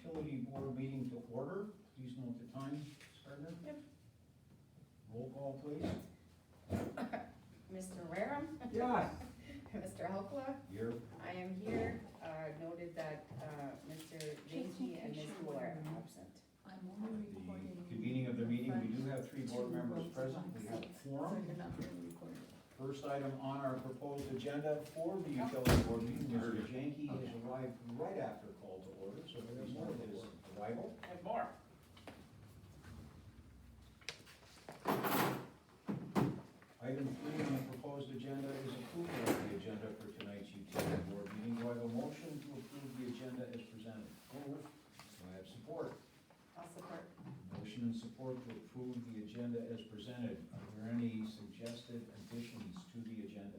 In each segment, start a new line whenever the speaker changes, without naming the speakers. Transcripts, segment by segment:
utility board meeting to order. Please note the time, Gardner.
Yep.
Roll call, please.
Mr. Wareham.
Yeah.
Mr. Helpla.
Here.
I am here. Noted that Mr. Jinky and Ms. Moore are absent.
I'm only recording.
The convening of the meeting, we do have 3 board members present. We have a
So
quorum.
you're not really recording.
First item on our proposed agenda for the utility board meeting, Mr. Janke has arrived right after call to order, so please note his arrival.
And more.
Item 3 on the proposed agenda is approval of the agenda for tonight's utility board meeting. Do I have a motion to approve the agenda as presented? Move. Do I have support?
I'll support.
Motion and support to approve the agenda as presented. Are there any suggested additions to the agenda?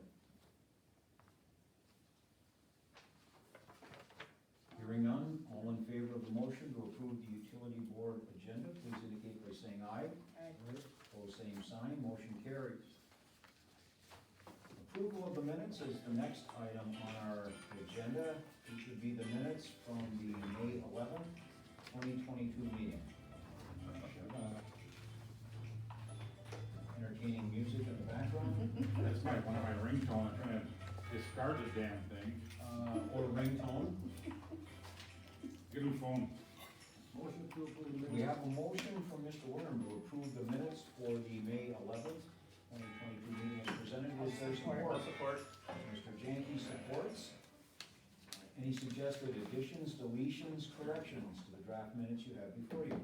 Hearing none, all in favor of the motion to approve the utility board agenda, please indicate by saying aye.
Aye.
Opposed, same sign, motion carries. Approval of the minutes is the next item on our agenda. It should be the minutes from the May 11th, 2022 meeting. Entertaining music in the background,
That's one of my ringtone, I'm trying to discard the damn thing.
or ringtone.
Give him phone.
Motion to approve the minutes. We have a motion from Mr. Warren to approve the minutes for the May 11th, 2022 meeting as presented. Is there support?
Support.
Mr. Janke supports. Any suggested additions, deletions, corrections to the draft minutes you have before you?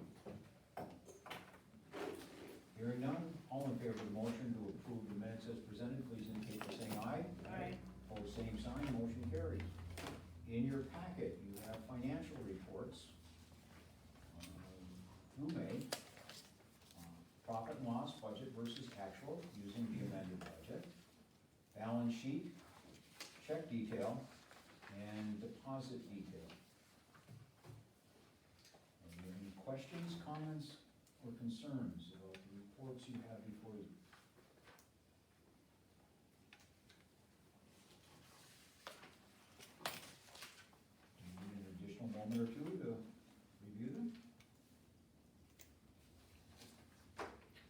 Hearing none, all in favor of the motion to approve the minutes as presented, please indicate by saying aye.
Aye.
Opposed, same sign, motion carries. In your packet, you have financial reports through May. Profit and loss budget versus actual using the amended budget. Balance sheet, check detail, and deposit detail. Are there any questions, comments, or concerns about the reports you have before you? Do you need an additional moment or two to review them?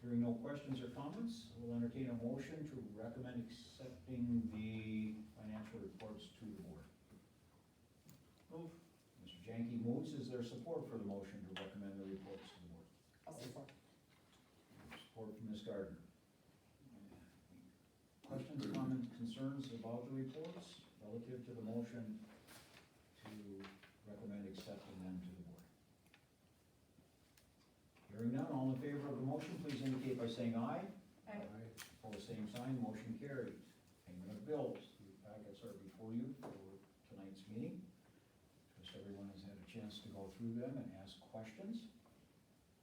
Hearing no questions or comments, we'll entertain a motion to recommend accepting the financial reports to the board. Move. Mr. Janke moves. Is there support for the motion to recommend the reports to the board?
I'll support.
Support from Ms. Gardner. Questions, comments, concerns about the reports relative to the motion to recommend accepting them to the board? Hearing none, all in favor of the motion, please indicate by saying aye.
Aye.
Opposed, same sign, motion carries. Payment of bills, the packets are before you for tonight's meeting. Trust everyone has had a chance to go through them and ask questions.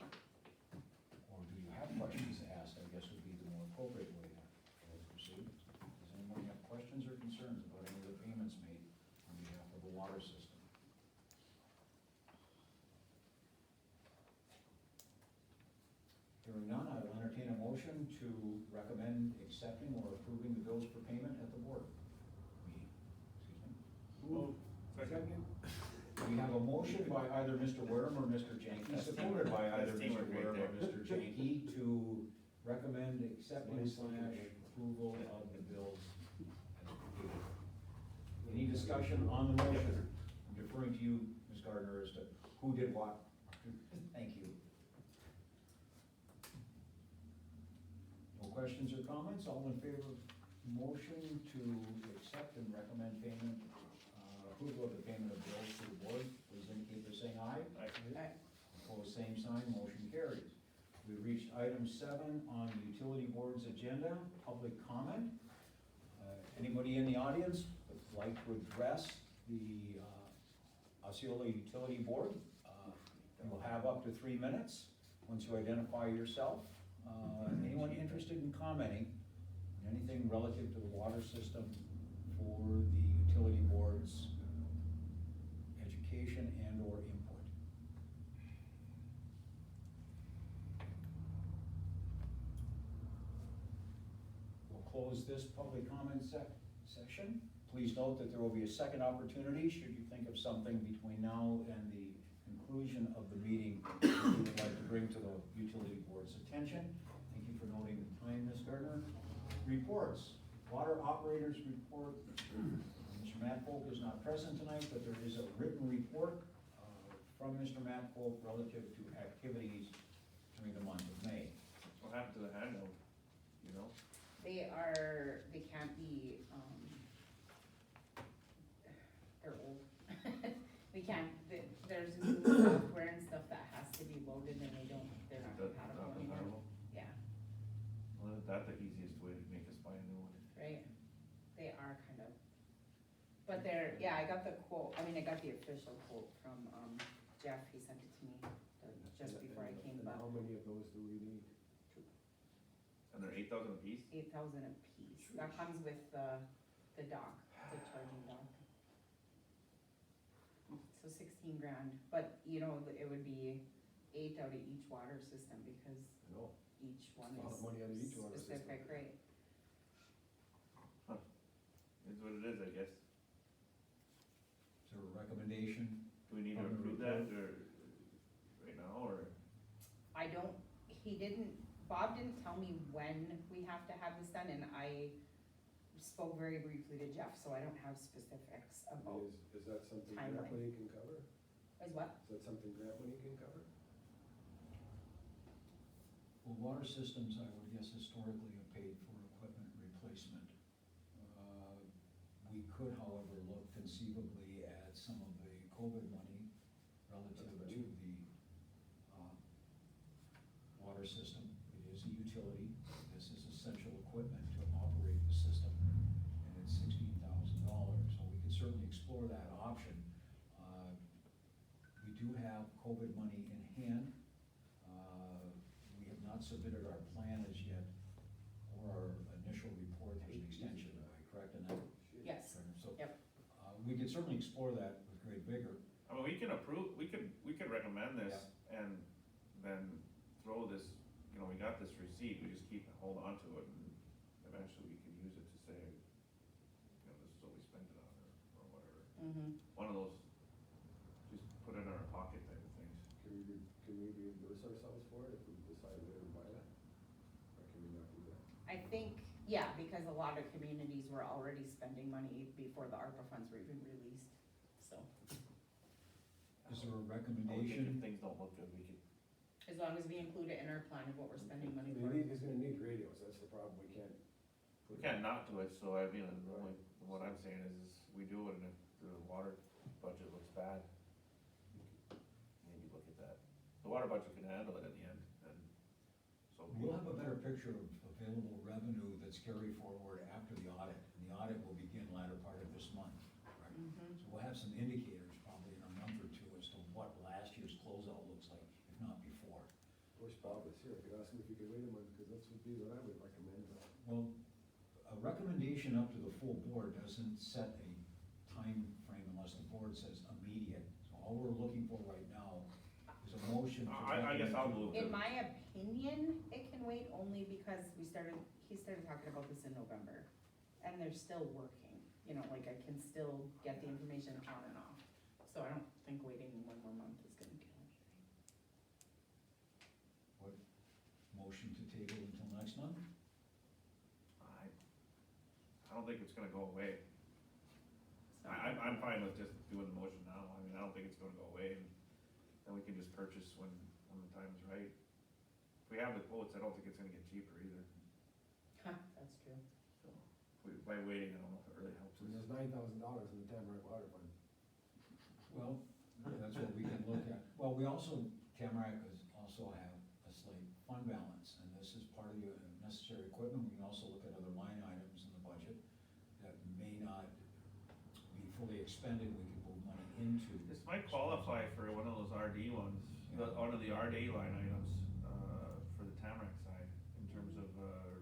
Or do you have questions to ask, I guess would be the more appropriate way to proceed. Does anyone have questions or concerns about any of the payments made on behalf of the water system? Hearing none, I will entertain a motion to recommend accepting or approving the bills for payment at the board meeting. Excuse me.
Move. Second.
We have a motion by either Mr. Wareham or Mr. Janke, supported by either Mr. Wareham or Mr. Janke, to recommend accepting / approval of the bills as presented. Any discussion on the motion? I'm deferring to you, Ms. Gardner, as to who did what. Thank you. No questions or comments? All in favor of the motion to accept and recommend payment, approval of the payment of bills to the board, please indicate by saying aye.
Aye.
Opposed, same sign, motion carries. We reached item 7 on the utility board's agenda, public comment. Anybody in the audience would like to address the Osceola Utility Board? You will have up to 3 minutes once you identify yourself. Anyone interested in commenting on anything relative to the water system for the utility board's education and or input? We'll close this public comment section. Please note that there will be a second opportunity should you think of something between now and the conclusion conclusion of the meeting, we would like to bring to the utility board's attention. Thank you for noting the time, Ms. Gardner. Reports, water operators report. Mr. Matt Folk is not present tonight, but there is a written report from Mr. Matt Folk relative to activities during the month of May.
What happened to the handout, you know?
They can't be, they're old. We can't, there's new software and stuff that has to be loaded and they're not compatible anymore. Yeah,
Well, isn't that the easiest way to make us buy a new one?
right? They are kind of, but I got the quote, I got the official quote from, Jeff, he sent it to me just before I came, but
How many of those do we need?
And they're 8,000 a piece?
8,000 a piece. That comes with the dock, the charging dock. So 16 grand, but it would be 8 out of each water system because
No,
each one
a lot
is
of money out of each water system.
specific, right?
Is what it is, I guess.
Is there a recommendation?
Do we need to
On the
approve that, or, right now, or?
Bob didn't tell me when we have to have this done, and I spoke very briefly to Jeff, so I don't have specifics about,
Is that something grant
timeline.
money can cover?
is what?
Is that something grant money can cover?
Well, water systems, I would guess historically have paid for equipment replacement. We could, however, look conceivably at some of the COVID money relative to the water system. It is a utility, this is essential equipment to operate the system, and it's $16,000, so we could certainly explore that option. We do have COVID money in hand. We have not submitted our plan as yet, or our initial report as an extension, am I correct in that?
Yes,
So,
Yep.
We could certainly explore that with great vigor.
I mean, we can approve, we could recommend this and then throw this, we got this receipt, we just hold on to it and eventually we can use it to say, this is what we spent it on or whatever. One of those, just put it in our pocket type of things.
Can we reimburse ourselves for it if we decide to buy that? Or can we not do that?
I think, because a lot of communities were already spending money before the ARPA funds were even released, so.
Is there a
I would think
recommendation?
if things don't look good, we could,
As long as we include it in our plan of what we're spending money for.
He's gonna need radios, that's the problem, we can't.
we can't not do it, so what I'm saying is we do it and if the water budget looks bad, maybe look at that. The water budget can handle it at the end, and so.
We'll have a better picture of available revenue that's carried forward after the audit, and the audit will begin latter part of this month, correct? So we'll have some indicators probably in a month or two as to what last year's closeout looks like, if not before.
Wish Bob was here, I could ask him if he could wait a month, because that's would be what I would recommend.
Well, a recommendation up to the full board doesn't set a time frame unless the board says immediate. So all we're looking for right now is a motion to
I guess I'll move
In
to,
my opinion, it can wait only because he started talking about this in November, and they're still working, I can still get the information on and off. So I don't think waiting one more month is gonna kill anything.
What, motion to table until next month?
I don't think it's gonna go away.
So-
I'm fine with just doing the motion now, I don't think it's gonna go away, and then we can just purchase when the time's right. If we have the quotes, I don't think it's gonna get cheaper either,
That's true.
so, by waiting, I don't know if it really helps
And
us.
there's $9,000 in the Tamarack Water Fund.
Well, that's what we can look at. Well, we also, Tamarack also have a slate fund balance, and this is part of the necessary equipment. We can also look at other line items in the budget that may not be fully expended, we can move money into.
This might qualify for one of those RD ones, one of the RD line items, for the Tamarack side, in terms of,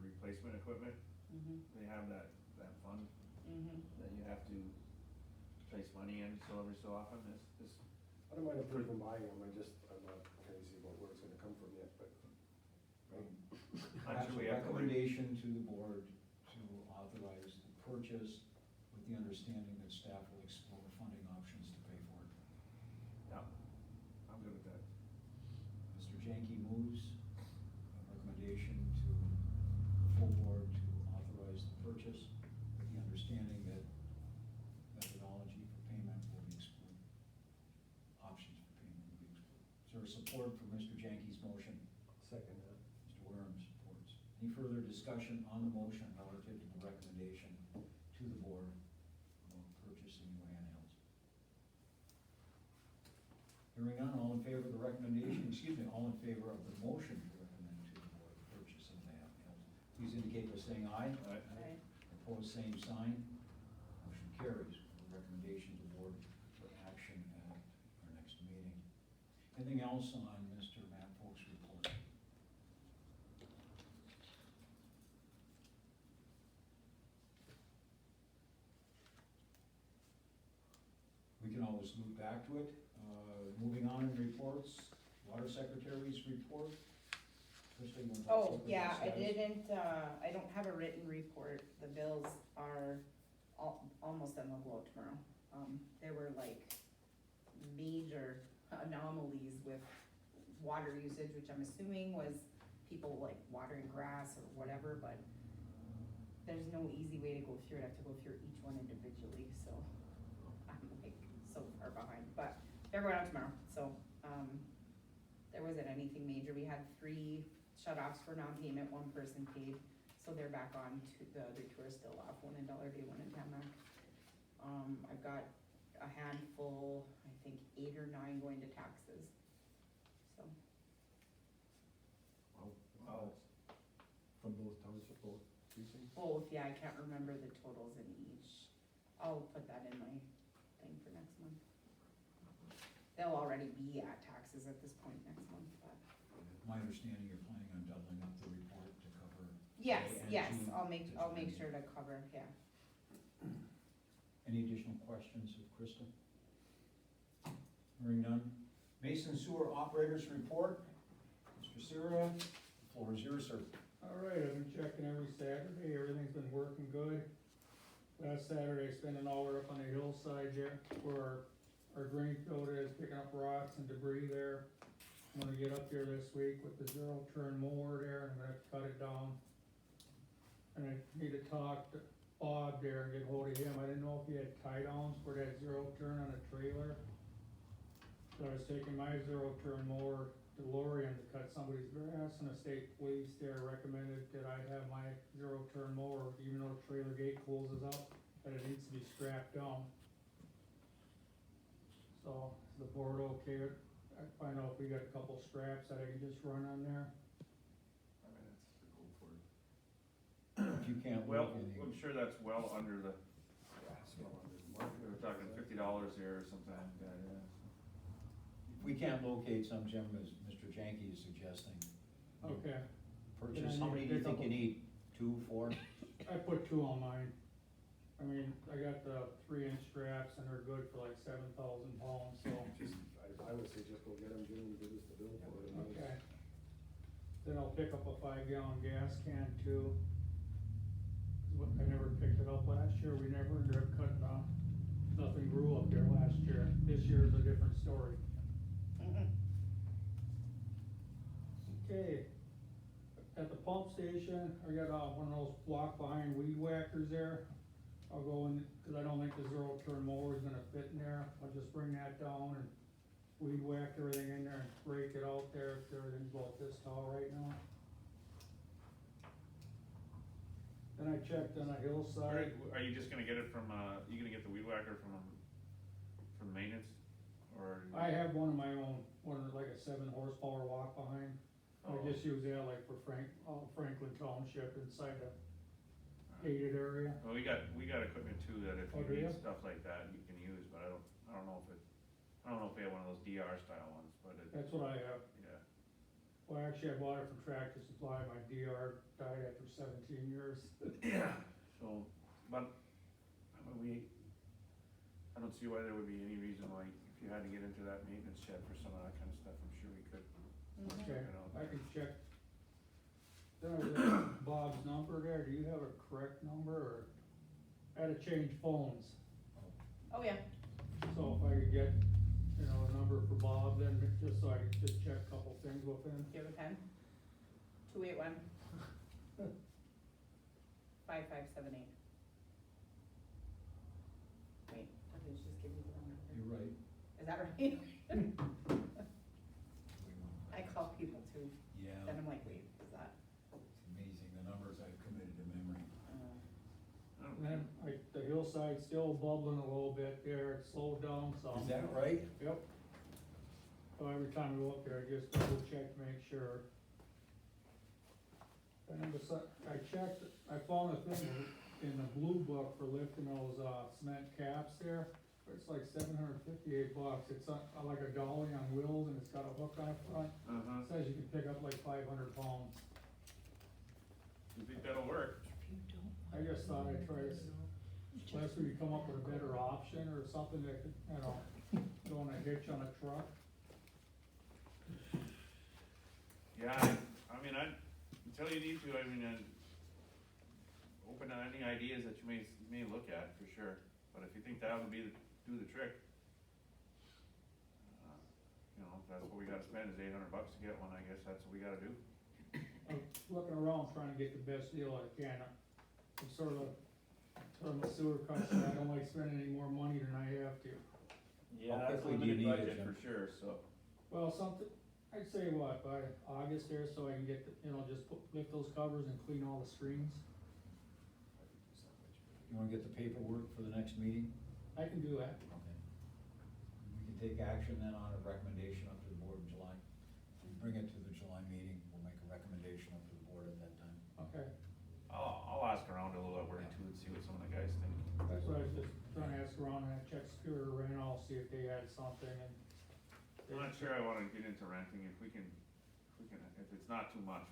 replacement equipment. They have that fund that you have to place money in every so often, this,
I don't mind approving buying them, I'm not crazy about where it's gonna come from yet, but.
I'm
Perhaps
sure
a
we have to wait.
recommendation to the board to authorize the purchase with the understanding that staff will explore funding options to pay for it.
Yeah, I'm good with
there support for Mr. Jenke's motion?
Second that.
Mr. Wareham supports. Any further discussion on the motion relative to the recommendation to the board about purchasing new handhelds? Hearing none, all in favor of the recommendation, all in favor of the motion to recommend to the board the purchase of the handhelds, please indicate by saying aye.
Aye.
Right.
Opposed, same sign. Motion carries. Recommendation to the board for action at our next meeting. Anything else on Mr. Matt Folk's report? We can always loop back to it. Moving on in reports, Water Secretary's report. Krista, you want to talk
Oh,
about
yeah, I
status?
didn't, I don't have a written report, the bills are almost done, they'll go out tomorrow. There were like major anomalies with water usage, which I'm assuming was people like watering grass or whatever, but there's no easy way to go through it, I have to go through each one individually, so I'm like so far behind, but they're going out tomorrow, so, there wasn't anything major, we had 3 shut-offs for non-payment, 1 person paid, so they're back on to, the other 2 are still off, 1 in Dollar Day, 1 in Tamac. I've got a handful, I think 8 or 9 going to taxes, so.
Wow. From both townships, both precincts?
Both, yeah, I can't remember the totals in each, I'll put that in my thing for next month. They'll already be at taxes at this point next month, but.
My understanding, you're planning on doubling up the report to cover.
Yes,
May
yes,
and June.
I'll make sure to cover, yeah.
Any additional questions of Krista? Hearing none. Mason Sewer Operators Report. Mr. Sira, the floor is yours, sir.
All right, I've been checking every Saturday, everything's been working good. Last Saturday, I spent an hour up on the hillside there where our drain field is, picking up rocks and debris there. I'm gonna get up there this week with the 0-turn mower there, I'm gonna cut it down. And I need to talk to Bob there and get hold of him, I didn't know if he had tie downs for that 0-turn on a trailer. So I was taking my 0-turn mower to Lorien to cut somebody's grass, and the state police there recommended that I have my 0-turn mower, even though the trailer gate closes up, that it needs to be strapped down. So, is the board okay with, I find out if we got a couple straps that I can just run on there?
I mean, that's the goal for it.
If you can't
Well,
look in
I'm
the,
sure that's well under the, we were talking $50 here or something like that, yeah.
if we can't locate some, Jim, as Mr. Jenke is suggesting,
Okay,
purchase,
Then I
how
need
many
to
do you
pick
think
up
you
a-
need? 2, 4?
I put 2 on mine. I mean, I got the 3-inch straps and they're good for like 7,000 pounds, so.
I would say just go get them, Jim, and give us the bill for it. and
Okay. Then I'll pick up a 5-gallon gas can too. 'Cause I never picked it up last year, we never ended up cutting off, nothing grew up there last year, this year's a different story. Okay, at the pump station, I got one of those block behind weed whackers there. I'll go in, cause I don't think the 0-turn mower is gonna fit in there, I'll just bring that down and weed whack everything in there and break it out there, everything's about this tall right now. Then I checked on a hillside,
Are you just gonna get it from, you gonna get the weed whacker from maintenance, or?
I have one of my own, like a 7 horsepower walk behind. I
Oh.
just use that like for Franklin Township inside the gated area.
Well, we got equipment too that if
Oh,
you
do
need
ya?
stuff like that, you can use, but I don't know if we have one of those DR style ones, but
That's what I have.
yeah.
Well, actually, I bought it from Tractor Supply, my DR died after 17 years.
Yeah. So, but, I mean, I don't see why there would be any reason why, if you had to get into that maintenance shed for some of that kind of stuff, I'm sure we could.
Okay,
You know.
I can check. Then I got Bob's number there, do you have a correct number, or? I had to change phones,
Oh, yeah,
so if I could get, a number for Bob, then just so I could just check a couple things with him.
do you have a pen? 281. 5578. Wait, I did just give you the wrong number.
You're right.
Is that right?
hillside still bubbling a little bit there, it slowed down some.
Is that right?
Yep. So every time we go up there, I just double check to make sure. And then I checked, I found a thing in the blue book for lifting those, cement caps there. It's like $758, it's like a dolly on wheels and it's got a hook on the front.
Uh-huh.
It says you can pick up like 500 pounds.
You think that'll work?
I just thought I'd try this, unless we could come up with a better option or something that could, you know, go on a hitch on a truck.
Yeah, I mean, until you need to, I mean, open to any ideas that you may look at, for sure. But if you think that would do the trick, you know, if that's what we gotta spend is $800 to get one, I guess that's what we gotta do.
I'm looking around trying to get the best deal I can. I'm sort of a sewer customer, I don't like spending any more money than I have to.
Yeah,
How
that's a
quickly do you
limited
need it,
budget
Jim?
for sure, so.
Well, I'd say what, by August there, so I can get, just lift those covers and clean all the screens.
You wanna get the paperwork for the next meeting?
I can do that.
Okay. We can take action then on a recommendation up to the board in July. We bring it to the July meeting, we'll make a recommendation up to the board at that time.
Okay,
I'll ask around a little bit where too and see what some of the guys think.
that's what I was just trying to ask around, and I checked Superior Rental, see if they had something, and.
I'm not sure I wanna get into renting, if it's not too much,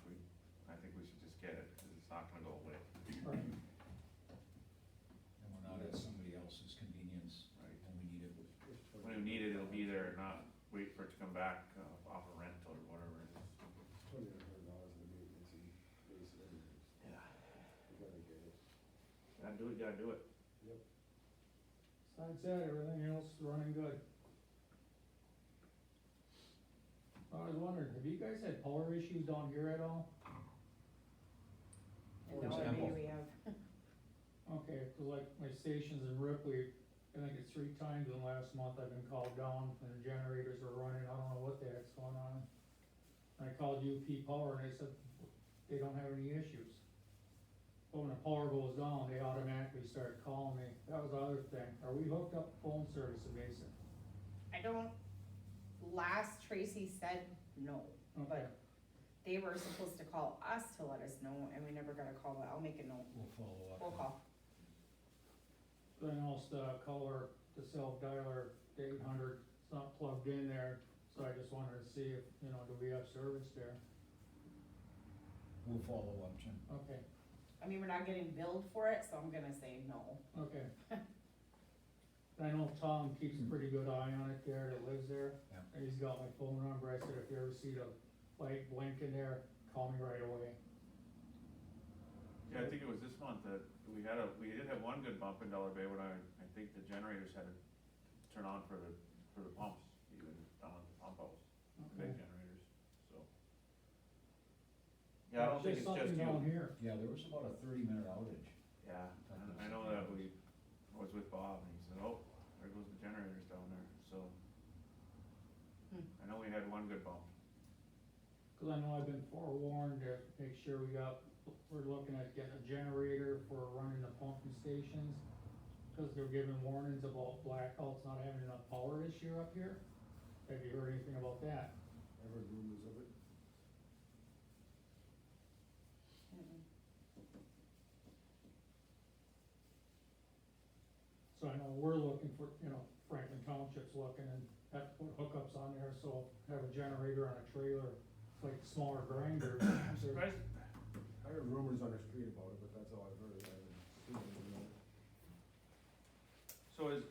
I think we should just get it, cause it's not gonna go away.
Right.
And we're not at somebody else's convenience,
Right.
when we need it.
When we need it, it'll be there, not wait for it to come back, off a rental or whatever it is.
$2,900 in the maintenance and base and everything.
Yeah.
You gotta get it.
Gotta do it.
Yep.
Besides that, everything else is running good. I was wondering, have you guys had power issues down here at all?
And
For
now
example.
maybe we have,
Okay, 'cause like my stations in Ripley, I think it's 3 times in the last month I've been called down and the generators are running, I don't know what the heck's going on. I called UP Power and they said they don't have any issues. But when the power goes down, they automatically start calling me, that was the other thing, are we hooked up to phone service in Mason?
I don't, last Tracy said no,
Okay,
but they were supposed to call us to let us know, and we never got a call, but I'll make a note,
We'll follow up.
we'll call.
then also caller, the self-dialer, the 800, it's not plugged in there, so I just wanted to see if, do we have service there?
We'll follow up, Jim.
Okay,
I mean, we're not getting billed for it, so I'm gonna say no.
okay. I know Tom keeps a pretty good eye on it there, that lives there.
Yeah.
And he's got my phone number, I said, if you ever see the light blinking there, call me right away.
Yeah, I think it was this month that we did have one good bump in Dollar Bay when I think the generators had to turn on for the pumps, even down at the pump house,
Okay.
big generators, so. Yeah, I don't think it's just
something down
you.
here.
Yeah, there was about a 30-minute outage.
Yeah, and I know that I was with Bob and he said, oh, there goes the generators down there, so. I know we had one good bump.
Cause I know I've been forewarned to make sure we're looking at getting a generator for running the pumping stations. Cause they're giving warnings about blackouts, not having enough power this year up here. Have you heard anything about that?
I heard rumors of it.
Mm-mm.
So I know we're looking for, Franklin Township's looking and have to put hookups on there, so have a generator on a trailer, like smaller grinder.
I'm surprised,
I heard rumors on the street about it, but that's all I've heard. I haven't seen anything on it.
so is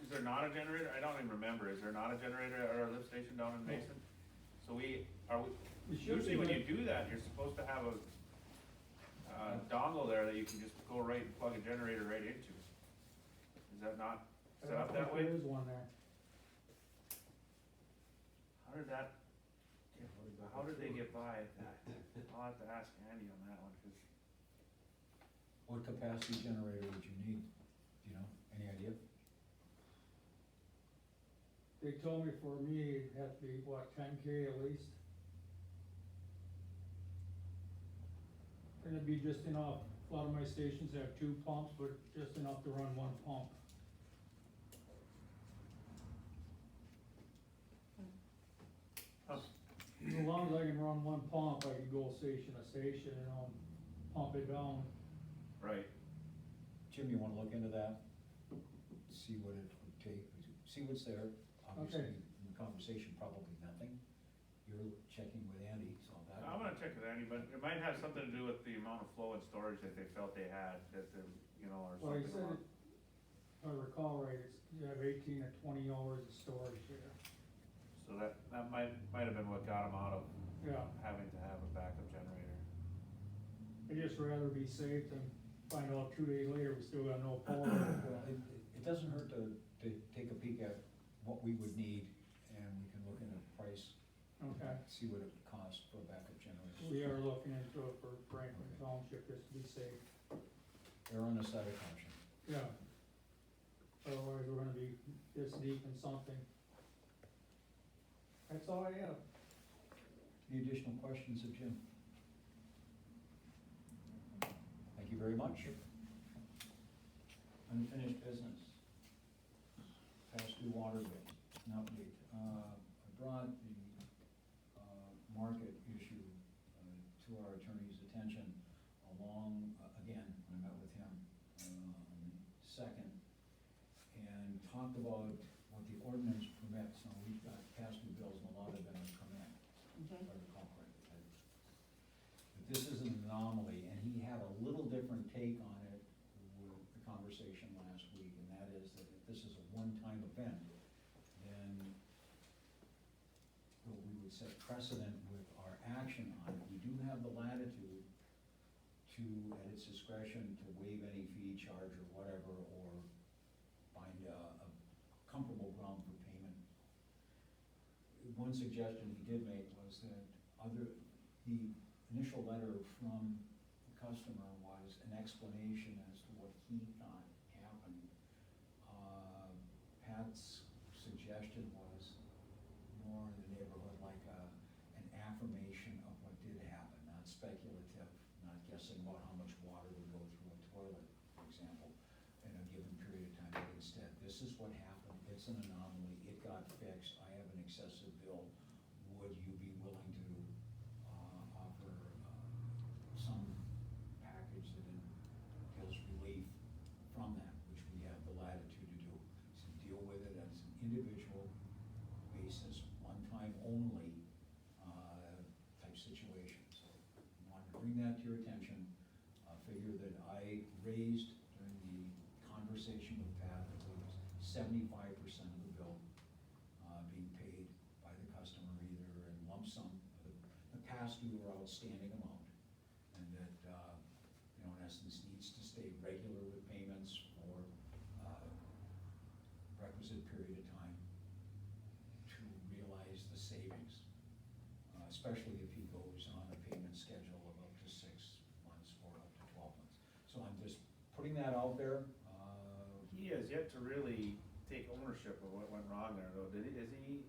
there not a generator? I don't even remember, is there not a generator at our lift station down in Mason? So
We should
usually
be
when you
good.
do that, you're supposed to have a dongle there that you can just go right and plug a generator right into. Is that not set up that way?
There is one there.
How did that, how did they get by at that? I'll have to ask Andy on that one, cause
What capacity generator would you need? Do you know, any idea?
They told me for me, it'd have to be, 10K at least? And it'd be just enough A lot of my stations have 2 pumps, but just enough to run 1 pump. As long as I can run 1 pump, I can go station to station and I'll pump it down.
Right,
Jim, you wanna look into that? See what it would take, see what's there. Obviously, in the conversation, probably nothing. You're checking with Andy, so that.
I'm gonna check with Andy, but it might have something to do with the amount of flow and storage that they felt they had, that they're, or
Well, he
something.
said, if I recall right, you have 18 to 20 hours of storage there.
So that might have been what got them out of
Yeah,
having to have a backup generator.
I'd just rather be safe than find out 2 days later we still got no power.
Well, it doesn't hurt to take a peek at what we would need, and we can look into the price,
Okay,
see what it costs for a backup generator.
we are looking into it for Franklin Township just to be safe.
They're on the side of caution.
Yeah. Otherwise, we're gonna be this deep in something. That's all I have.
Any additional questions of Jim? Thank you very much. Unfinished business. Past due water bill, an update. I brought the, market issue, to our attorney's attention along, again, when I met with him, on the second, and talked about what the ordinance permits. Now, we've got past due bills, and a lot of them have come in, if I recall correctly. But this is an anomaly, and he had a little different take on it with the conversation last week, and that is that if this is a one-time event, then we would set precedent with our action on it. We do have the latitude to, at its discretion, to waive any fee, charge, or whatever, or find a comfortable ground for payment. One suggestion he did make was that the initial letter from the customer was an explanation as to what he thought happened. Pat's suggestion was more in the neighborhood like an affirmation of what did happen, not speculative, not guessing about how much water would go through a toilet, for example, in a given period of time, but instead, this is what happened, it's an anomaly, it got fixed, I have an excessive bill, would you be willing to, offer, some package that entails relief from that, which we have the latitude to do, to deal with it as an individual basis, one time only, type situation. So, I wanted to bring that to your attention, a figure that I raised during the conversation with Pat, that was 75% of the bill, being paid by the customer either in lump sum, the past due or outstanding amount, and that, in essence, needs to stay regular with payments for, requisite period of time to realize the savings, especially if he goes on a payment schedule of up to 6 months or up to 12 months. So I'm just putting that out there.
He has yet to really take ownership of what went wrong there, though, is he?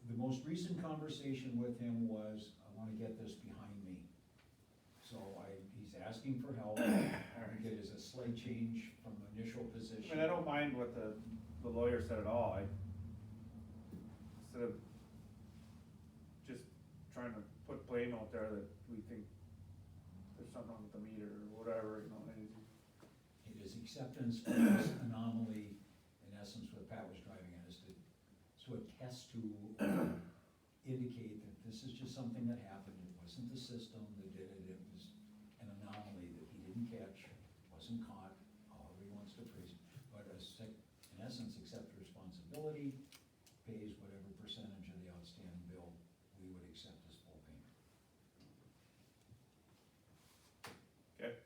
The most recent conversation with him was, I wanna get this behind me. So he's asking for help. I think it is a slight change from initial position.
I mean, I don't mind what the lawyer said at all, instead of just trying to put blame out there that we think there's something wrong with the meter or whatever, and
It is acceptance of this anomaly, in essence, what Pat was driving at, is to attest to, indicate that this is just something that happened, it wasn't the system that did it, it was an anomaly that he didn't catch, wasn't caught, however he wants to phrase it, but in essence, accept responsibility, pays whatever percentage of the outstanding bill, we would accept as full payment.
Okay.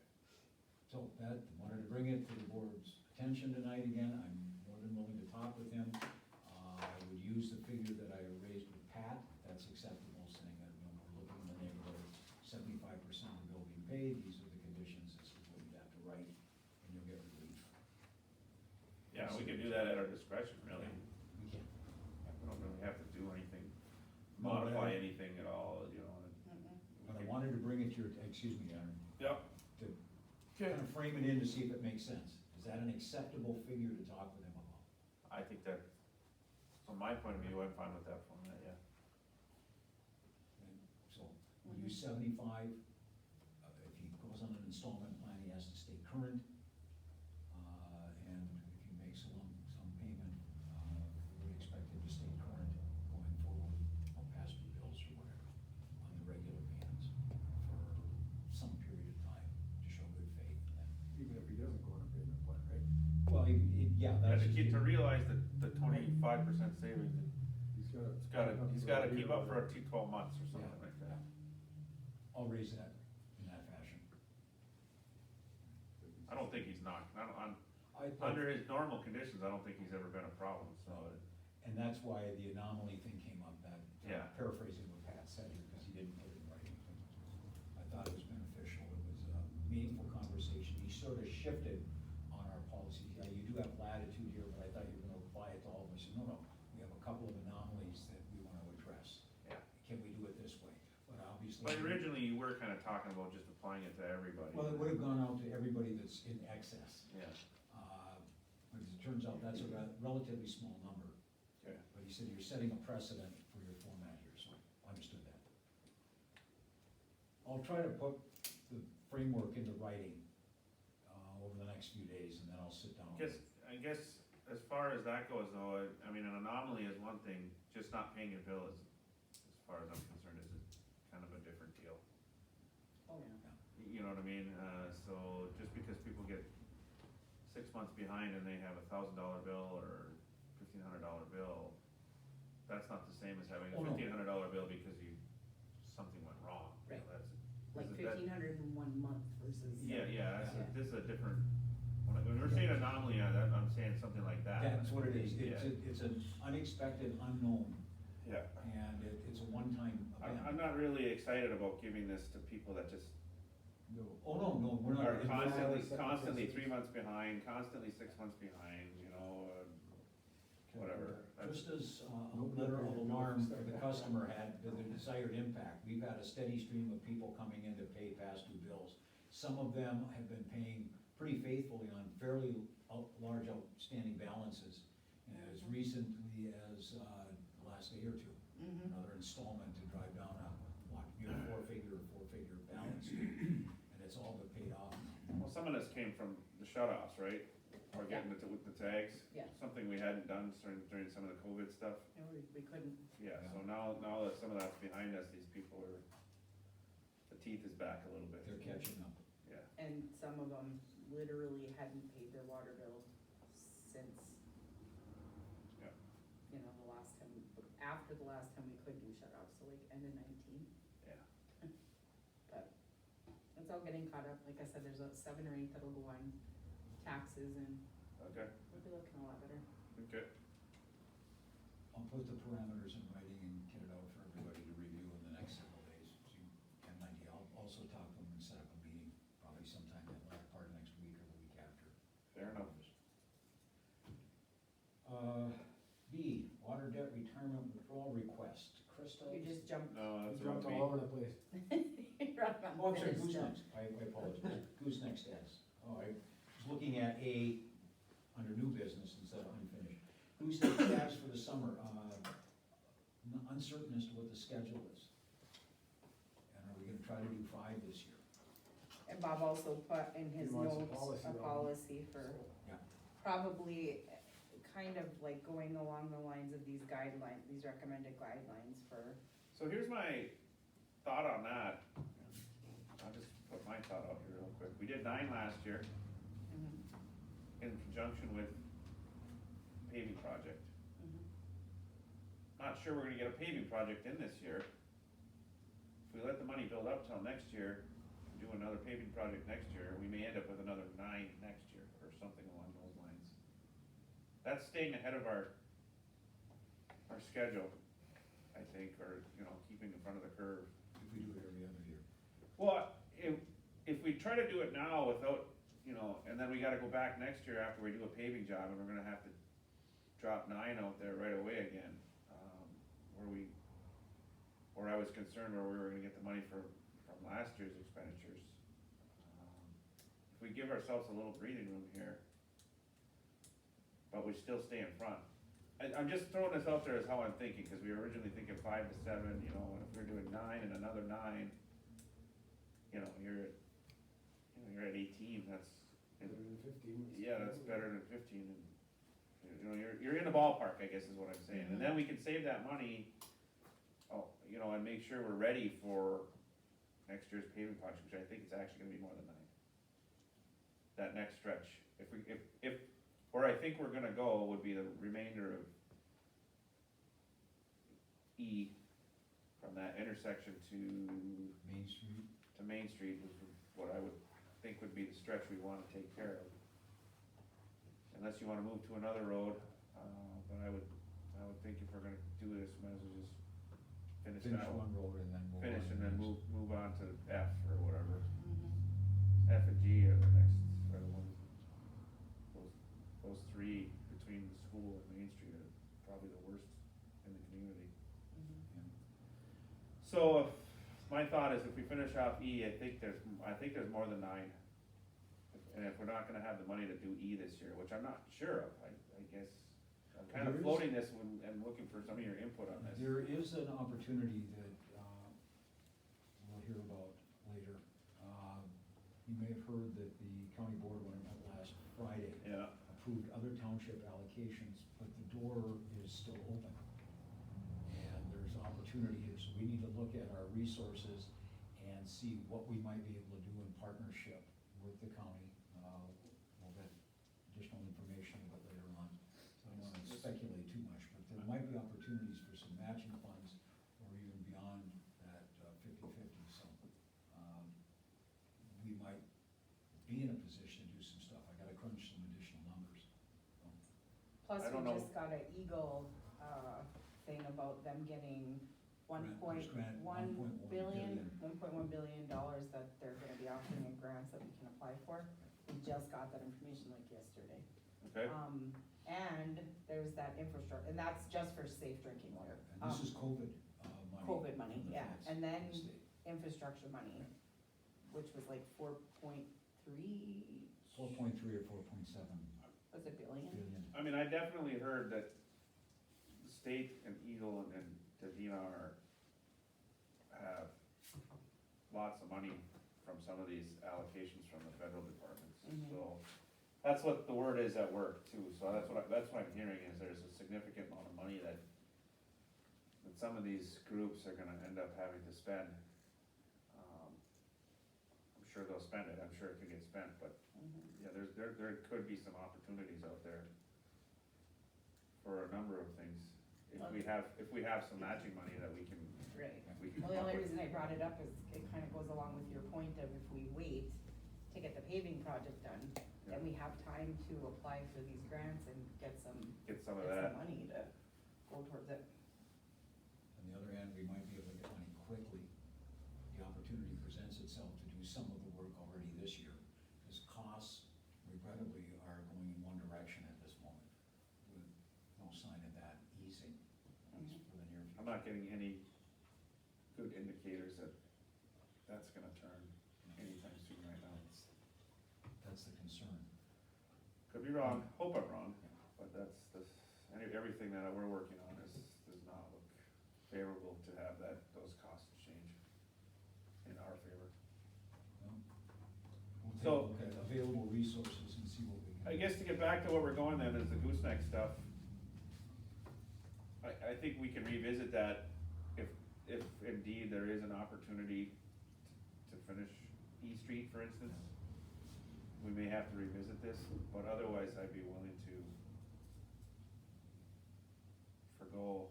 So that, wanted to bring it to the board's attention tonight again, I'm more than willing to talk with him. I would use the figure that I raised with Pat, if that's acceptable, saying that, we're looking in the neighborhood of 75% of the bill being paid, these are the conditions, this is what you'd have to write, and you'll get relief.
yeah, we can do that at our discretion, really.
We can.
We don't really have to do anything,
No, but
modify
I-
anything at all,
But I wanted to bring it to your, excuse me, Aaron,
Yep,
to kind of frame it in to see if it makes sense. Is that an acceptable figure to talk with him about?
I think that, from my point of view, I'm fine with that format, yeah.
And so, we use 75, if he goes on an installment plan, he has to stay current. And if he makes some payment, we expect him to stay current going forward, on past due bills or whatever, on the regular payments for some period of time to show good faith.
Even if he doesn't go on a payment plan, right?
Well, yeah,
Yeah,
that's.
to realize that the 25% savings,
He's gotta.
he's gotta keep up for 12 months or something like that.
I'll raise that in that fashion.
I don't think he's not,
I-
under his normal conditions, I don't think he's ever been a problem, so.
And that's why the anomaly thing came up, that,
Yeah.
paraphrasing what Pat said here, because he didn't put it in writing. I thought it was beneficial, it was a meaningful conversation, he sort of shifted on our policy. Yeah, you do have latitude here, but I thought you were gonna apply it to all of them. I said, no, we have a couple of anomalies that we wanna address.
Yeah.
Can we do it this way? But obviously.
But originally, you were kinda talking about just applying it to everybody.
Well, it would have gone out to everybody that's in excess.
Yeah,
But as it turns out, that's a relatively small number.
okay.
But he said you're setting a precedent for your format here, so I understood that. I'll try to put the framework into writing, over the next few days, and then I'll sit down.
I guess, as far as that goes though, I mean, an anomaly is one thing, just not paying your bill is, as far as I'm concerned, is kind of a different deal.
Oh, yeah.
You know what I mean? So just because people get 6 months behind and they have $1,000 bill or $1,500 bill, that's not the same as having a
Oh, no.
$1,500 bill because something went wrong. You know,
Right.
that's-
Like
that-
1,500 in 1 month versus.
Yeah,
Yeah.
this is a different, when we're saying anomaly, I'm saying something like that.
That's what it is,
Yeah.
it's an unexpected unknown,
Yeah.
and it's a one-time
I'm
event.
not really excited about giving this to people that just
Oh, no, we're not.
are
it's-
constantly 3 months behind, constantly 6 months behind, you know, whatever.
Just as a letter of alarm for the customer had the desired impact, we've had a steady stream of people coming in to pay past due bills. Some of them have been paying pretty faithfully on fairly large outstanding balances. And as recently as the last day or two,
Mhm.
another installment to drive down a four-figure balance. And it's all but paid off.
Well, some of this came from the shut-offs, right? Or getting it with the tags.
Yeah.
Something we hadn't done during some of the COVID stuff.
No, we couldn't.
Yeah, so now that some of that's behind us, these people are, the teeth is back a little bit.
They're catching up.
Yeah.
And some of them literally hadn't paid their water bill since.
Yeah.
You know, after the last time we could do shut-offs, so like end of 19.
Yeah.
But it's all getting caught up. Like I said, there's 7 or 8 that'll go on taxes, and
Okay,
we'll be looking a lot better.
okay.
I'll put the parameters in writing and get it out for everybody to review in the next several days, so you have an idea. I'll also talk to them and set up a meeting, probably sometime in the latter part of next week or the week after.
Fair enough.
B, water debt retirement withdrawal request. Krista?
You just jumped.
No, that's
Jumped
about me.
all over the place.
Oh, I'm sorry, who's next? I apologize. Who's next, Ed? Oh, I was looking at A, under new business instead of unfinished. Who's next, tabs for the summer? Uncertain as to what the schedule is. And are we gonna try to do 5 this year?
And Bob also put in his
He wants a
notes
policy
a
on it.
policy for
Yeah.
probably kind of like going along the lines of these guidelines, these recommended guidelines for.
So here's my thought on that. I'll just put my thought out here real quick. We did 9 last year in conjunction with paving project. Not sure we're gonna get a paving project in this year. If we let the money build up till next year, do another paving project next year, we may end up with another 9 next year, or something along those lines. That's staying ahead of our schedule, I think, or, you know, keeping in front of the curve.
If we do it every other year.
Well, if we try to do it now without, you know, and then we gotta go back next year after we do a paving job, and we're gonna have to drop 9 out there right away again, where I was concerned where we were gonna get the money from last year's expenditures. If we give ourselves a little breathing room here, but we still stay in front. I'm just throwing this out there as how I'm thinking, cause we were originally thinking 5 to 7, you know, and if we're doing 9 and another 9, you know, you're at 18, that's.
Better than 15.
Yeah, that's better than 15, and, you know, you're in the ballpark, I guess is what I'm saying, and then we can save that money, you know, and make sure we're ready for next year's paving project, which I think is actually gonna be more than 9. That next stretch, if where I think we're gonna go would be the remainder of E, from that intersection to
Main Street.
Main Street, was what I would think would be the stretch we wanna take care of. Unless you wanna move to another road, but I would think if we're gonna do this, might as well just finish
Finish
that one.
one road and then move on.
Finish
to
and
the
then
next.
move on to F or whatever.
Mhm.
F and G are the next, are the ones, those three between the school and Main Street are probably the worst in the community.
Mhm.
So, my thought is if we finish off E, I think there's more than 9. And if we're not gonna have the money to do E this year, which I'm not sure of, I guess, I'm kind of
There is-
floating this and looking for some of your input on this.
There is an opportunity that, we'll hear about later. You may have heard that the county board, when it met last Friday,
Yeah,
approved other township allocations, but the door is still open. And there's opportunity here, so we need to look at our resources and see what we might be able to do in partnership with the county. We'll get additional information a bit later on. So I don't wanna speculate too much, but there might be opportunities for some matching funds or even beyond that 50/50, so, we might be in a position to do some stuff. I gotta crunch some additional numbers.
Plus,
I
we
don't know.
just got an Eagle, thing about them getting
Grant, $1.1 billion.
$1.1 billion that they're gonna be offering in grants that we can apply for. We just got that information like yesterday.
okay,
And there's that infrastructure, and that's just for safe drinking water.
And this is COVID, money.
COVID money,
from the
yeah,
feds,
and then
from the state.
infrastructure money, which was like 4.3,
4.3 or 4.7
was it billion?
billion.
I mean, I definitely heard that the state and Eagle and DeVina have lots of money from some of these allocations from the federal departments,
Mhm.
so. That's what the word is at work too, so that's what I'm hearing is there's a significant amount of money that some of these groups are gonna end up having to spend. I'm sure they'll spend it, I'm sure it could get spent, but
Mhm.
yeah, there could be some opportunities out there for a number of things. If we have some matching money that we can.
Right.
we can
Well, the
come
only
up with.
reason I brought it up is it kind of goes along with your point of if we wait to get the paving project done, then we have time to apply for these grants and get some money to go towards it.
On the other hand, we might be able to get money quickly. The opportunity presents itself to do some of the work already this year, because costs regrettably are going in one direction at this moment, with no sign of that easing, at least for the near future.
I'm not getting any good indicators that that's gonna turn anytime soon right now.
That's the concern.
Could be wrong, hope I'm wrong, but everything that we're working on does not look favorable to have those costs change in our favor.
Well, we'll take a
So-
look at available resources and see what we can.
I guess to get back to where we're going then is the gooseneck stuff. I think we can revisit that if indeed there is an opportunity to finish E Street, for instance. We may have to revisit this, but otherwise I'd be willing to forgo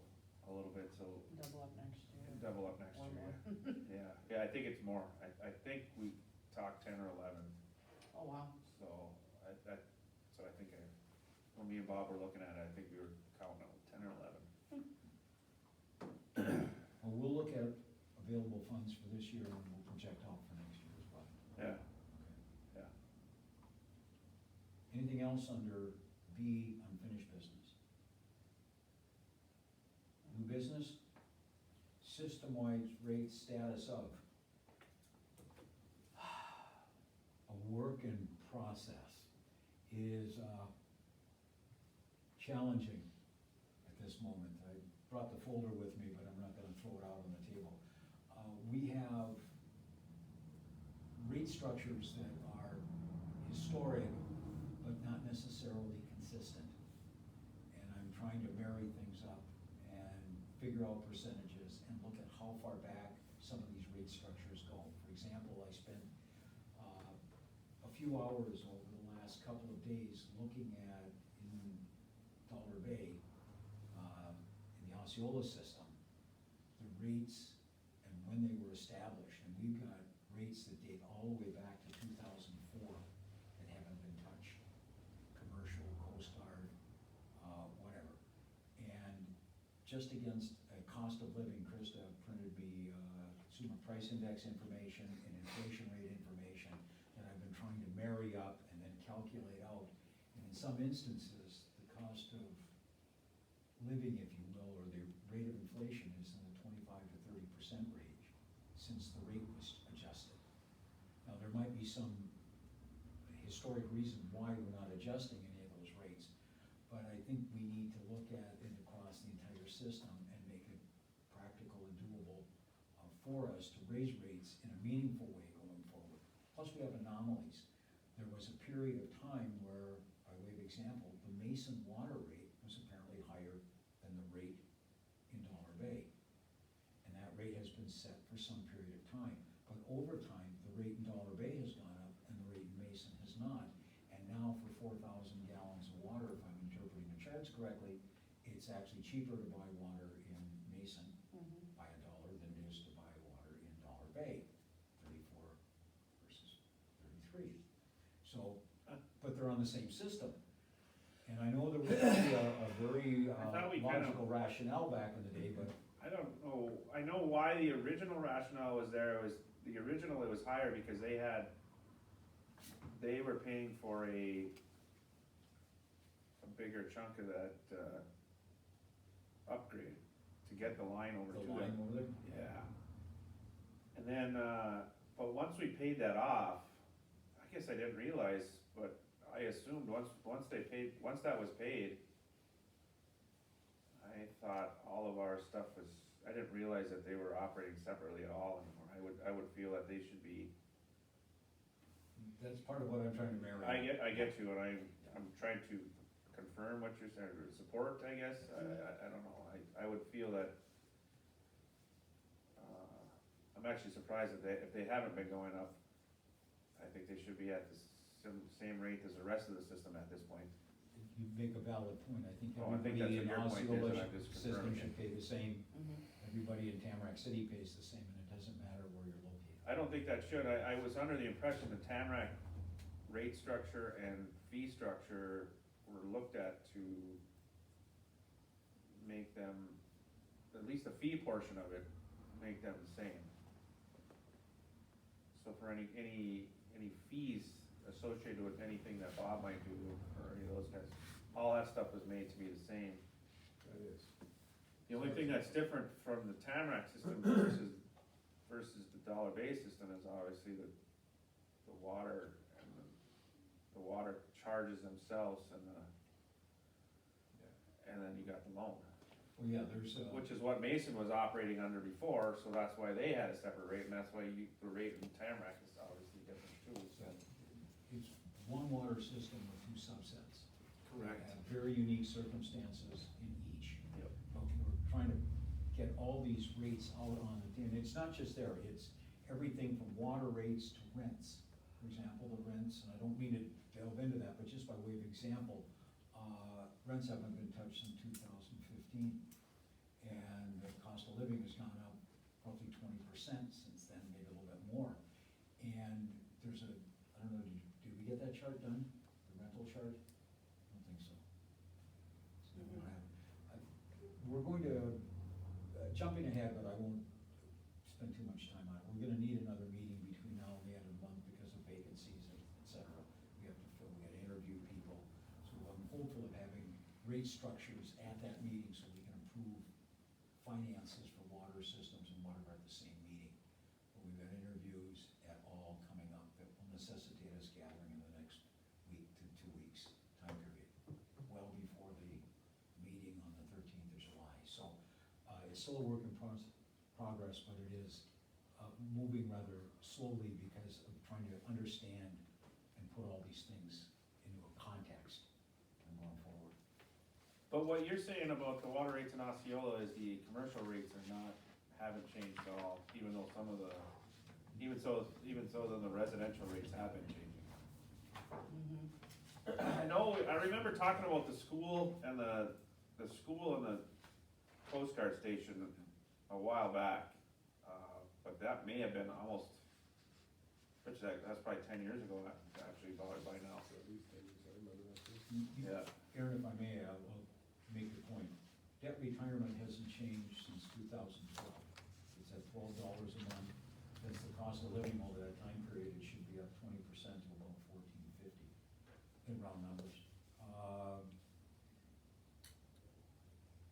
a little bit till
Double up next year.
double up next
Or
year.
more.
Yeah, I think it's more. I think we talked 10 or 11.
Oh, wow.
So, when me and Bob were looking at it, I think we were counting out 10 or 11.
Well, we'll look at available funds for this year and we'll project out for next year as well.
Yeah,
Okay.
yeah.
Anything else under B, unfinished business? New business? System-wide rate status of. A work in process is challenging at this moment. I brought the folder with me, but I'm not gonna throw it out on the table. We have rate structures that are historic, but not necessarily consistent. And I'm trying to marry things up and figure out percentages and look at how far back some of these rate structures go. For example, I spent a few hours over the last couple of days looking at, in Dollar Bay, in the Osceola system, the rates and when they were established. And we've got rates that date all the way back to 2004 that haven't been touched. Commercial, Coast Guard, whatever. And just against a cost of living, Krista printed me consumer price index information and inflation rate information that I've been trying to marry up and then calculate out. And in some instances, the cost of living, if you will, or the rate of inflation is in the 25 to 30% range since the rate was adjusted. Now, there might be some historic reason why we're not adjusting any of those rates, but I think we need to look at it across the entire system and make it practical and doable for us to raise rates in a meaningful way going forward. Plus, we have anomalies. There was a period of time where, by way of example, the Mason water rate was apparently higher than the rate in Dollar Bay. And that rate has been set for some period of time. But over time, the rate in Dollar Bay has gone up and the rate in Mason has not. And now for 4,000 gallons of water, if I'm interpreting the charts correctly, it's actually cheaper to buy water in Mason by $1 than it is to buy water in Dollar Bay, 34 versus 33. So, but they're on the same system. And I know there was a very
I thought we kinda-
logical rationale back in the day, but
I don't know, I know why the original rationale was there, it was, it was higher because they were paying for a bigger chunk of that, upgrade to get the line over
the
to
line
them.
over there.
Yeah. And then, but once we paid that off, I guess I didn't realize, but I assumed once that was paid, I thought all of our stuff was, I didn't realize that they were operating separately at all anymore. I would feel that they should be,
That's part of what I'm trying to marry.
I get you, and I'm trying to confirm what you're saying, or support, I guess, I don't know, I would feel that, I'm actually surprised that if they haven't been going up, I think they should be at the same rate as the rest of the system at this point.
You make a valid point. I think
Oh, I think
everybody in
that's what your point is, and
Osceola
I'm just
system
confirming
should
it.
pay the same.
Mhm.
Everybody in Tamarack City pays the same, and it doesn't matter where you're located.
I don't think that should, I was under the impression the Tamarack rate structure and fee structure were looked at to make them, at least the fee portion of it, make them the same. So for any fees associated with anything that Bob might do, or any of those guys, all that stuff was made to be the same.
That is.
The only thing that's different from the Tamarack system versus the Dollar Bay system is obviously the water and the water charges themselves and then you got the loan.
Well, yeah, there's,
Which is what Mason was operating under before, so that's why they had a separate rate, and that's why the rate in Tamarack is obviously different too, so.
it's one water system with two subsets.
Correct.
They have very unique circumstances in each.
Yep.
But we're trying to get all these rates out on it, and it's not just there, it's everything from water rates to rents. For example, the rents, and I don't mean to delve into that, but just by way of example, rents haven't been touched since 2015. And the cost of living has gone up roughly 20% since then, maybe a little bit more. And there's I don't know, did we get that chart done? The rental chart? I don't think so. So we don't have, we're going to, jumping ahead, but I won't spend too much time on it. We're gonna need another meeting between now and the end of the month because of vacancies, et cetera. We have to fill, we gotta interview people. So I'm hopeful of having rate structures at that meeting so we can improve finances for water systems and water at the same meeting. But we've got interviews at all coming up that will necessitate us gathering in the next still a work in progress, but it is moving rather slowly because of trying to understand and put all these things into a context and going forward.
But what you're saying about the water rates in Osceola is the commercial rates haven't changed at all, even though some of the, even so then the residential rates have been changing. I know, I remember talking about the school and the Coast Guard station a while back, but that may have been almost, that's probably 10 years ago, actually, by now.
At least 10 years, I remember that too.
Yeah,
Aaron, if I may, I'll make the point. Debt retirement hasn't changed since 2012. It's at $12 a month. That's the cost of living over that time period. It should be up 20% to about $14.50 in round numbers.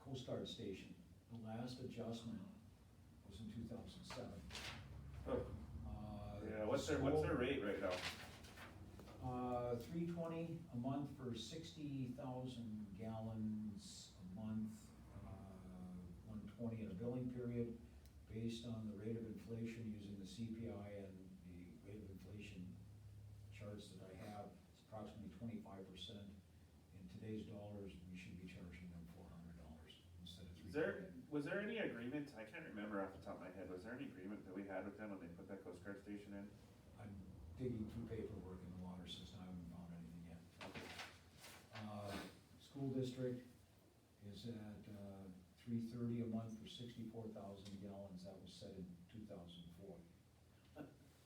Coast Guard station, the last adjustment was in 2007.
yeah, what's their rate right now?
$3.20 a month for 60,000 gallons a month, $120 in a billing period, based on the rate of inflation using the CPI and the rate of inflation charts that I have. It's approximately 25%. In today's dollars, we should be charging them $400 instead of $320.
Was there any agreement, I can't remember off the top of my head, was there any agreement that we had with them when they put that Coast Guard station in?
I'm digging through paperwork in the water system, I haven't found anything yet. School district is at $3.30 a month for 64,000 gallons, that was set in 2004.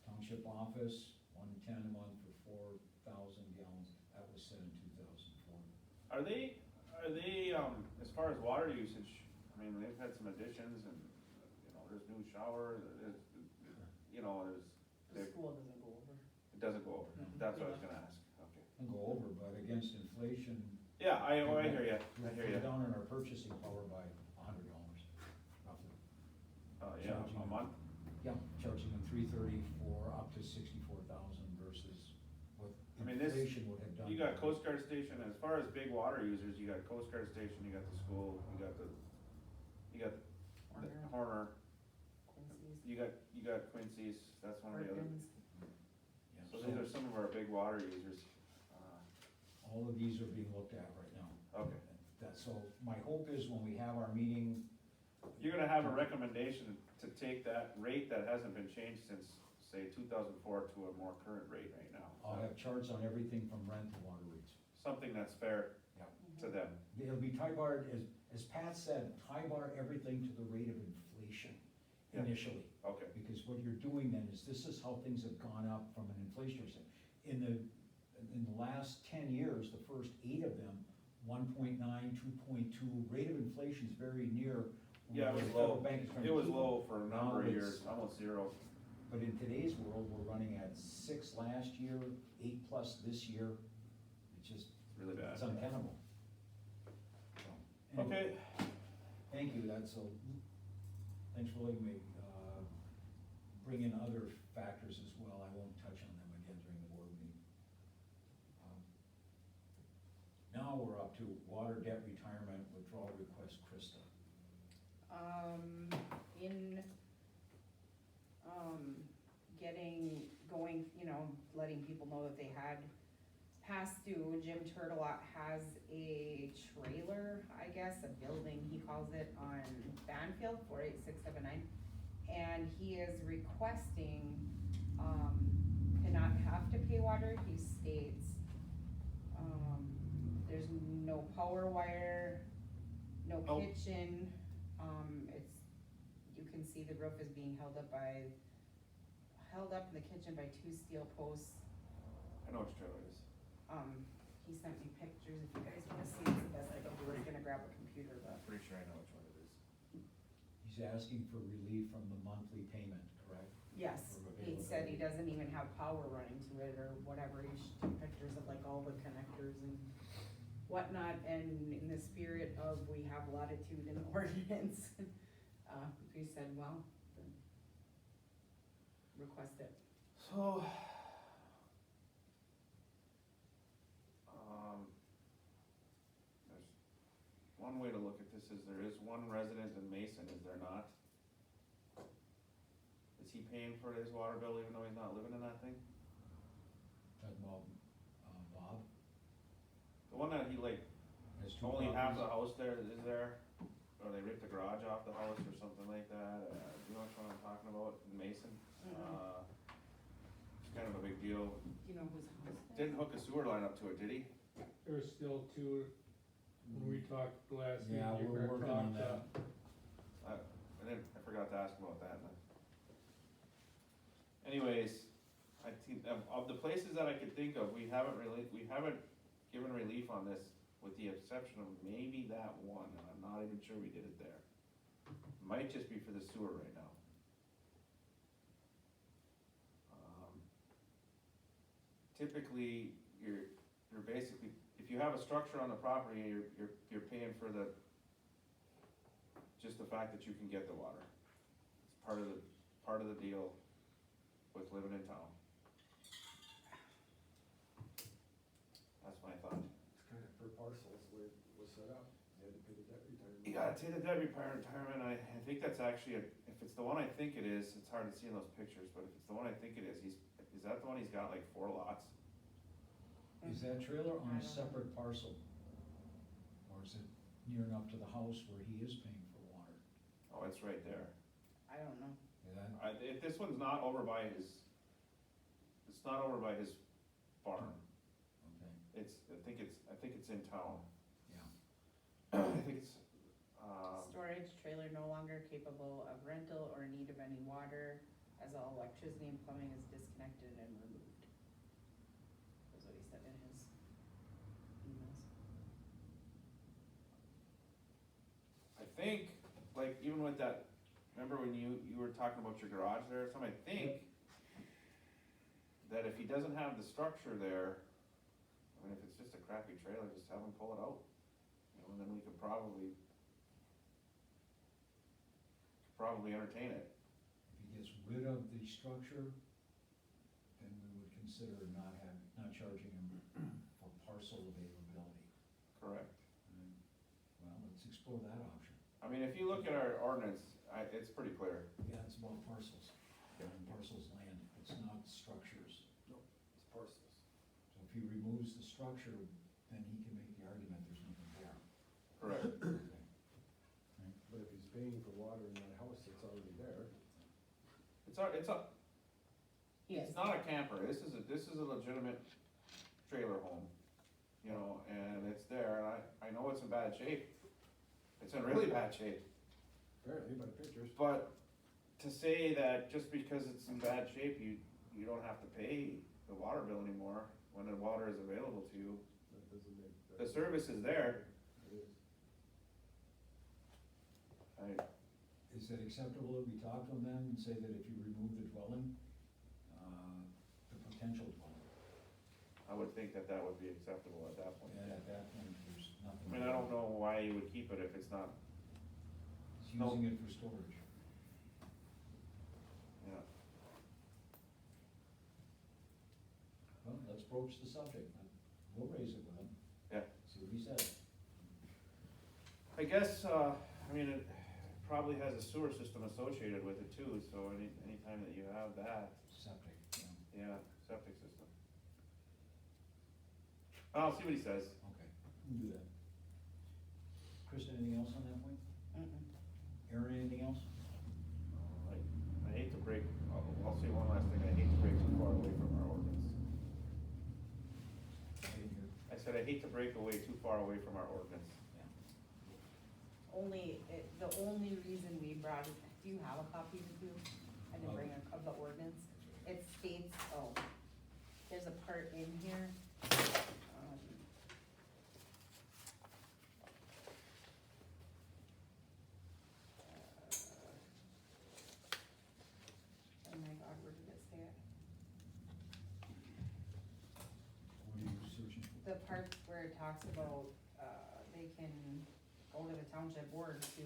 Township office, $110 a month for 4,000 gallons, that was set in 2004.
Are they, as far as water usage, I mean, they've had some additions and, there's new shower, there's,
The school doesn't go over.
it doesn't go over, that's what I was gonna ask, okay.
I'll go over, but against inflation.
Yeah, I hear ya,
We're down in our purchasing power by $100 roughly.
Yeah, a month?
Yeah, charging them $3.30 for up to 64,000 versus what
I mean, this,
inflation would have done.
you got Coast Guard station, as far as big water users, you got Coast Guard station, you got the school, you got the Horner,
Quincy's,
you got Quincy's, that's one of the other.
Perkins.
Yeah,
So these are some of our big water users.
All of these are being looked at right now.
Okay.
So my hope is when we have our meeting,
You're gonna have a recommendation to take that rate that hasn't been changed since, say, 2004 to a more current rate right now.
I'll have charts on everything from rent to water rates.
Something that's fair
Yeah.
to them.
It'll be tie-barred, as Pat said, tie-bar everything to the rate of inflation
Yeah.
initially.
Okay,
Because what you're doing then is, this is how things have gone up from an inflationary standpoint. In the last 10 years, the first 8 of them, 1.9, 2.2, rate of inflation is very near.
yeah, it
where
was
the federal
low,
bank is trying to
it was
keep
low for a number of
Now
years,
it's-
almost zero.
But in today's world, we're running at 6 last year, 8+ this year. It's just,
It's really bad.
it's untenable. So, anyway,
Okay,
Thank you, thanks for letting me, bring in other factors as well. I won't touch on them again during the board meeting. Now we're up to water debt retirement withdrawal request, Krista.
In, letting people know that they had past due, Jim Turtelot has a trailer, I guess, a building, he calls it, on Banfield, 48679. And he is requesting, to not have to pay water. He states, there's no power wire, no
Oh.
kitchen, you can see the roof is being held up in the kitchen by 2 steel posts.
I know what your trailer is.
He sent me pictures, if you guys wanna see, it's the best I can do, I was gonna grab a computer, but.
Pretty sure I know which one it is.
He's asking for relief from the monthly payment, correct?
Yes, he said he doesn't even have power running to it or whatever, he took pictures of like all the connectors and whatnot, and in the spirit of we have latitude in the ordinance, we said, well, then request it.
So, there's one way to look at this is there is one resident in Mason, is there not? Is he paying for his water bill even though he's not living in that thing?
Talking about, Bob,
The one that he like,
has two
only half the
properties.
house there is there, or they ripped the garage off the house or something like that, you know which one I'm talking about, in Mason?
Mhm.
It's kind of a big deal,
Do you know whose house that is?
didn't hook a sewer line up to it, did he?
There's still two, when we talked last week.
Yeah,
you
we're
were
working on
talked,
that.
I forgot to ask him about that. Anyways, I think of the places that I could think of, we haven't given relief on this, with the exception of maybe that one, and I'm not even sure we did it there. Might just be for the sewer right now. Typically, you're basically, if you have a structure on the property, you're paying for just the fact that you can get the water. It's part of the deal with living in town. That's my thought.
It's kind of per parcels, the way it was set up, you had to pay the debt retirement.
You gotta take the debt retirement, I think that's actually, if it's the one I think it is, it's hard to see in those pictures, but if it's the one I think it is, is that the one he's got like 4 lots?
Is that trailer on
I
a
don't know.
separate parcel? Or is it near enough to the house where he is paying for water?
Oh, it's right there.
I don't know.
Yeah, that,
If this one's not over by his, it's not over by his farm,
okay,
I think it's in town.
yeah.
I think it's,
Storage trailer no longer capable of rental or need of any water, as all electricity and plumbing is disconnected and removed. That's what he said in his emails.
I think, like, even with that, remember when you were talking about your garage there or something, I think that if he doesn't have the structure there, I mean, if it's just a crappy trailer, just have him pull it out. You know, and then we could probably entertain it.
If he gets rid of the structure, then we would consider not charging him for parcel availability.
Correct.
Right. Well, let's explore that option.
I mean, if you look at our ordinance, it's pretty clear.
Yeah, it's about parcels, and parcels land, it's not structures.
It's parcels.
So if he removes the structure, then he can make the argument there's nothing there.
Correct.
Okay.
But if he's paying for water in that house that's already there,
Yes.
It's not a camper, this is a legitimate trailer home, you know, and it's there, and I know it's in bad shape. It's in really bad shape,
apparently by the pictures,
but to say that just because it's in bad shape, you don't have to pay the water bill anymore when the water is available to you,
that doesn't make.
the service is there.
It is.
Is it acceptable that we talk to him then and say that if you remove the dwelling, the potential dwelling,
I would think that would be acceptable at that point.
and at that point, there's nothing.
I mean, I don't know why you would keep it if it's not,
He's using it for storage.
yeah.
Well, let's broach the subject, we'll raise it with him.
Yeah.
See what he says.
I guess, I mean, it probably has a sewer system associated with it too, so anytime that you have that,
Septic, yeah,
yeah, septic system. I'll see what he says.
okay, we can do that. Krista, anything else on that point?
Mm-mm.
Aaron, anything else?
I hate to break, I'll say one last thing, I hate to break too far away from our ordinance.
I didn't hear.
I said I hate to break away too far away from our ordinance.
The only reason we brought it, do you have a copy with you? I didn't bring of the ordinance. It states, there's a part in here. Oh my God, where did it say it?
What are you searching for?
The part where it talks about, they can go to the township board to,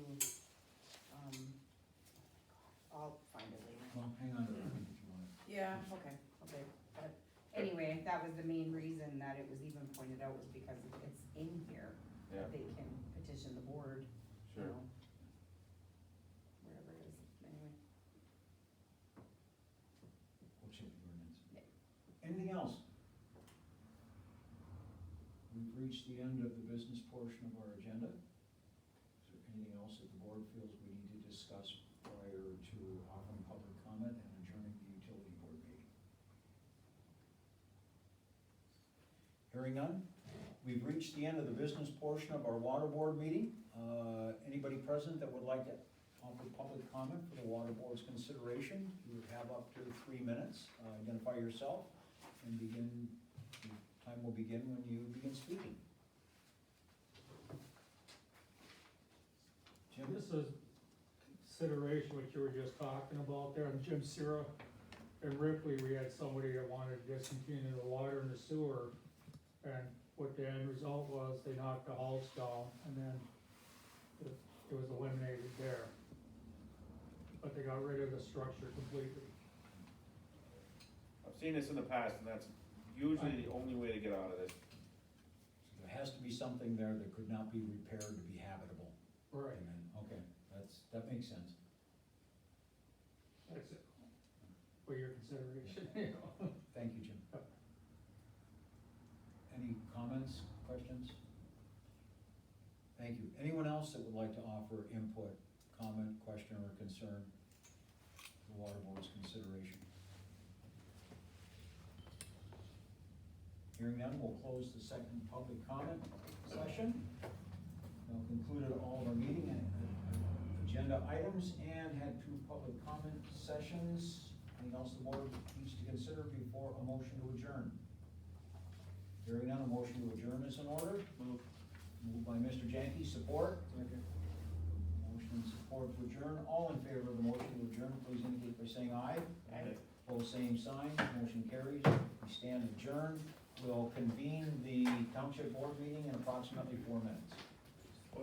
I'll find it later.
Well, hang on to that if you want.
Yeah, okay, but anyway, that was the main reason that it was even pointed out was because it's in here,
Yeah,
that they can petition the board you
Sure.
know. Wherever it is, anyway.
We'll check the ordinance.
Yeah.
Anything else? We've reached the end of the business portion of our agenda. Is there anything else that the board feels we need to discuss prior to offering public comment and adjourning the utility board meeting? Hearing none, we've reached the end of the business portion of our water board meeting. Anybody present that would like to offer public comment for the water board's consideration, you have up to 3 minutes. Identify yourself and begin, time will begin when you begin speaking. Jim?
This is consideration, what you were just talking about there, and Jim Sierra and Ripley, we had somebody that wanted to discontinue the water and the sewer. And what the end result was, they knocked the house down and then it was eliminated there. But they got rid of the structure completely.
I've seen this in the past, and that's usually the only way to get out of this.
There has to be something there that could not be repaired to be habitable.
Right.
And then, okay, that makes sense.
That's it. For your consideration, you know.
Thank you, Jim. Any comments, questions? Thank you. Anyone else that would like to offer input, comment, question, or concern to the water board's consideration? Hearing none, we'll close the second public comment session. We've concluded all of our meeting and agenda items and had 2 public comment sessions. Anything else the board needs to consider before a motion to adjourn? Hearing none, a motion to adjourn is in order. Moved by Mr. Jenke, support. Motion and support to adjourn. All in favor of the motion to adjourn, please indicate by saying aye.
Aye.
Opposed, same sign. Motion carries. We stand adjourned. We'll convene the township board meeting in approximately 4 minutes.